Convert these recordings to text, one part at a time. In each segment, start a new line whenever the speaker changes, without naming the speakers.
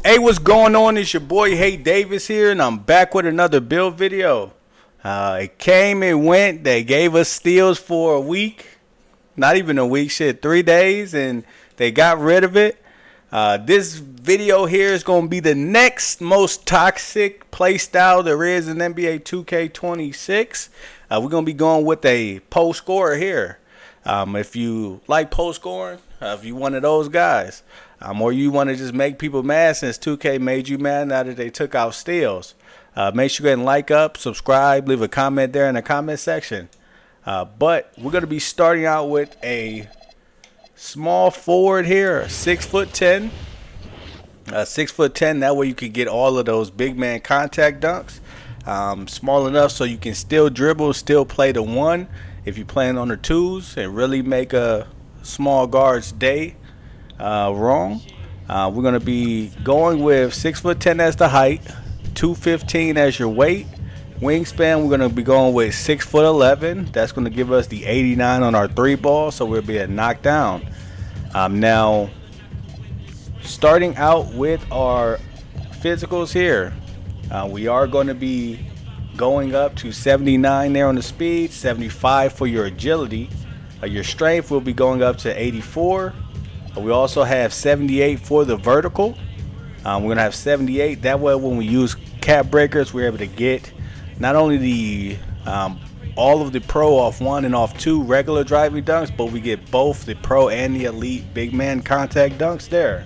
Hey, what's going on? It's your boy Hey Davis here, and I'm back with another build video. It came and went. They gave us steals for a week, not even a week, shit, 3 days, and they got rid of it. This video here is going to be the next most toxic play style there is in NBA 2K26. We're going to be going with a post scorer here. If you like post scoring, if you're one of those guys, or you want to just make people mad since 2K made you mad now that they took out steals, make sure you go ahead and like up, subscribe, leave a comment there in the comment section. But we're going to be starting out with a small forward here, 6'10", 6'10". That way you can get all of those big man contact dunks. Small enough so you can still dribble, still play the one if you're playing on the twos, and really make a small guard's day wrong. We're going to be going with 6'10" as the height, 215 as your weight. Wingspan, we're going to be going with 6'11". That's going to give us the 89 on our 3-ball, so we'll be a knockdown. Now, starting out with our physicals here, we are going to be going up to 79 there on the speed, 75 for your agility. Your strength will be going up to 84. We also have 78 for the vertical. We're going to have 78. That way when we use cap breakers, we're able to get not only the all of the pro off 1 and off 2 regular driving dunks, but we get both the pro and the elite big man contact dunks there.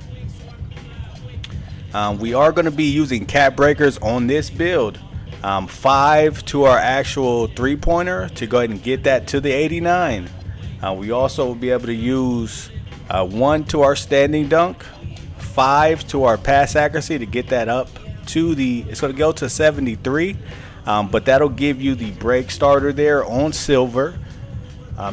We are going to be using cap breakers on this build. 5 to our actual 3-pointer to go ahead and get that to the 89. We also will be able to use 1 to our standing dunk, 5 to our pass accuracy to get that up to the, it's going to go to 73, but that'll give you the break starter there on silver.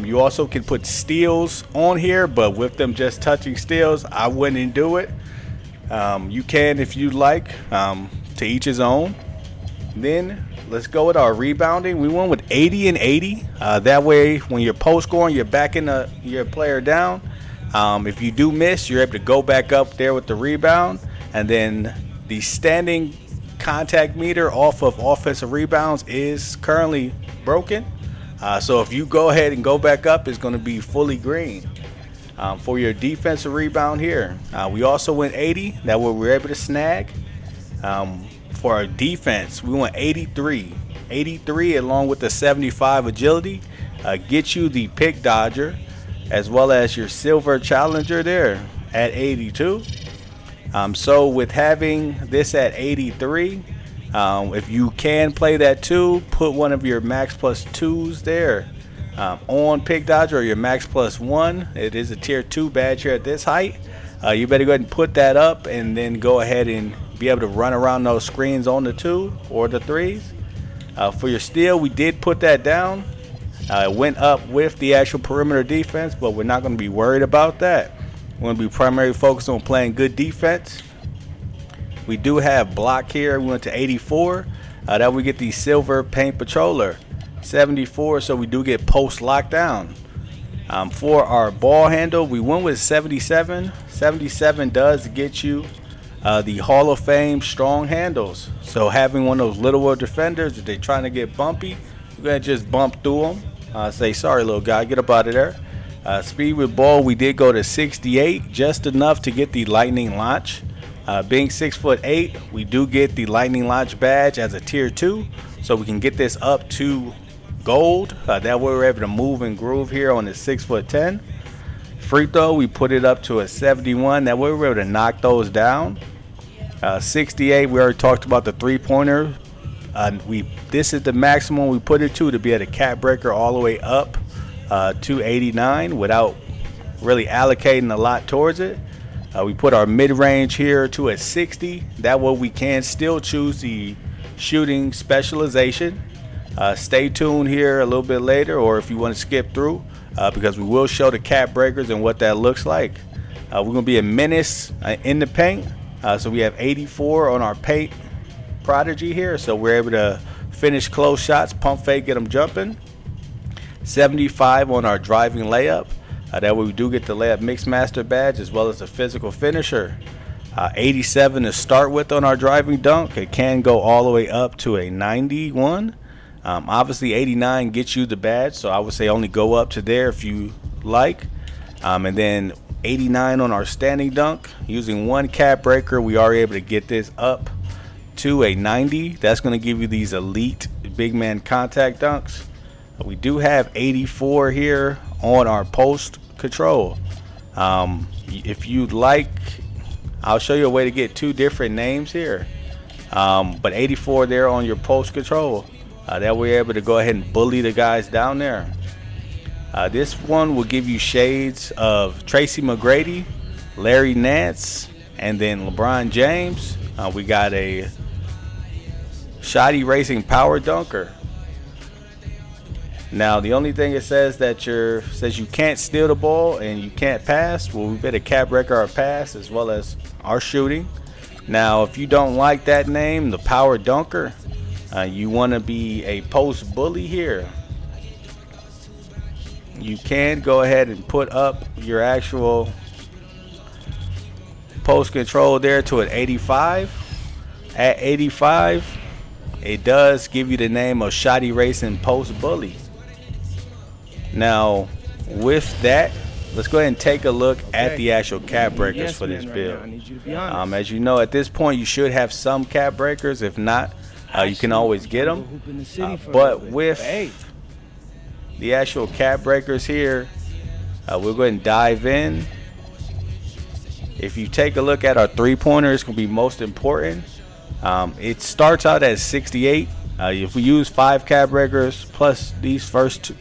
You also can put steals on here, but with them just touching steals, I wouldn't do it. You can if you like, to each his own. Then let's go with our rebounding. We went with 80 and 80. That way when you're post scoring, you're backing your player down. If you do miss, you're able to go back up there with the rebound. And then the standing contact meter off of offensive rebounds is currently broken. So if you go ahead and go back up, it's going to be fully green. For your defensive rebound here, we also went 80. That way we're able to snag. For our defense, we went 83. 83 along with the 75 agility. Get you the pick dodger as well as your silver challenger there at 82. So with having this at 83, if you can play that too, put one of your max plus 2s there on pick dodger, or your max plus 1. It is a tier 2 badge here at this height. You better go ahead and put that up and then go ahead and be able to run around those screens on the 2 or the 3s. For your steal, we did put that down. It went up with the actual perimeter defense, but we're not going to be worried about that. We're going to be primarily focused on playing good defense. We do have block here. We went to 84. That we get the silver paint patroller. 74, so we do get post lockdown. For our ball handle, we went with 77. 77 does get you the Hall of Fame strong handles. So having one of those littler defenders, if they're trying to get bumpy, you're going to just bump through them. Say, sorry, little guy, get up out of there. Speed with ball, we did go to 68, just enough to get the lightning launch. Being 6'8", we do get the lightning launch badge as a tier 2, so we can get this up to gold. That way we're able to move and groove here on the 6'10". Free throw, we put it up to a 71. That way we're able to knock those down. 68, we already talked about the 3-pointer. This is the maximum we put it to be at a cap breaker all the way up to 89 without really allocating a lot towards it. We put our mid-range here to a 60. That way we can still choose the shooting specialization. Stay tuned here a little bit later, or if you want to skip through, because we will show the cap breakers and what that looks like. We're going to be a menace in the paint. So we have 84 on our paint prodigy here, so we're able to finish close shots, pump fake, get them jumping. 75 on our driving layup. That way we do get the layup mixmaster badge as well as the physical finisher. 87 to start with on our driving dunk. It can go all the way up to a 91. Obviously 89 gets you the badge, so I would say only go up to there if you like. And then 89 on our standing dunk. Using one cap breaker, we are able to get this up to a 90. That's going to give you these elite big man contact dunks. We do have 84 here on our post control. If you'd like, I'll show you a way to get two different names here. But 84 there on your post control. That way you're able to go ahead and bully the guys down there. This one will give you shades of Tracy McGrady, Larry Nance, and then LeBron James. We got a Shoddy Racing Power Dunker. Now the only thing it says that says you can't steal the ball and you can't pass. Well, we better cap breaker our pass as well as our shooting. Now if you don't like that name, the Power Dunker, you want to be a post bully here, you can go ahead and put up your actual post control there to an 85. At 85, it does give you the name of Shoddy Racing Post Bully. Now with that, let's go ahead and take a look at the actual cap breakers for this build. As you know, at this point you should have some cap breakers. If not, you can always get them. But with the actual cap breakers here, we'll go ahead and dive in. If you take a look at our three-pointer, it's going to be most important. It starts out at 68. If we use 5 cap breakers plus these first two,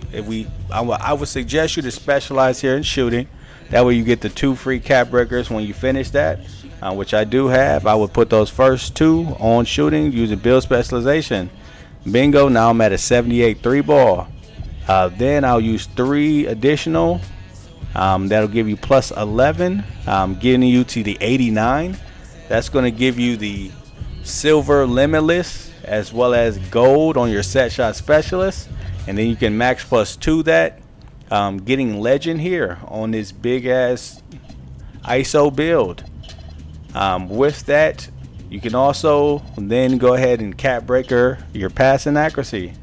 I would suggest you to specialize here in shooting. That way you get the 2 free cap breakers when you finish that, which I do have. I would put those first 2 on shooting using build specialization. Bingo, now I'm at a 78 3 ball. Then I'll use 3 additional. That'll give you plus 11, getting you to the 89. That's going to give you the silver limitless as well as gold on your set shot specialist, and then you can max plus 2 that, getting legend here on this big ass ISO build. With that, you can also then go ahead and cap breaker your passing accuracy,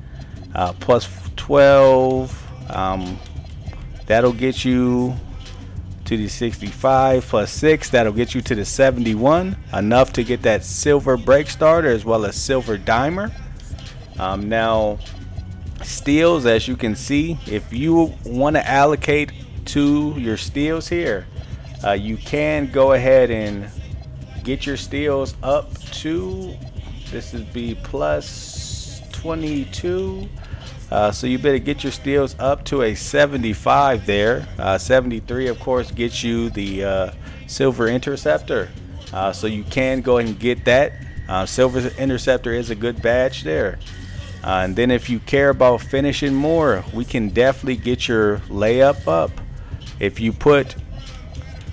plus 12. That'll get you to the 65 plus 6. That'll get you to the 71, enough to get that silver break starter as well as silver dimer. Now steals, as you can see, if you want to allocate to your steals here, you can go ahead and get your steals up to, this would be plus 22. So you better get your steals up to a 75 there. 73 of course gets you the silver interceptor, so you can go ahead and get that. Silver interceptor is a good badge there. And then if you care about finishing more, we can definitely get your layup up. If you put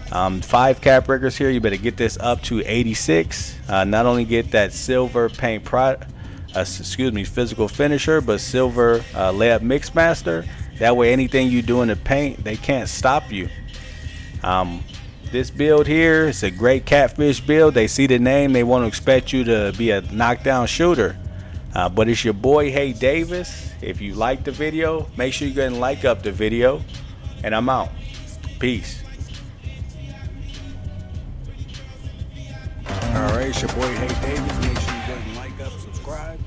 5 cap breakers here, you better get this up to 86. Not only get that silver paint physical finisher, but silver layup mix master. That way anything you do in the paint, they can't stop you. This build here is a great catfish build. They see the name, they want to expect you to be a knockdown shooter, but it's your boy Hey Davis. If you like the video, make sure you go and like up the video, and I'm out. Peace.
All right, it's your boy Hey Davis. Make sure you go and like up, subscribe.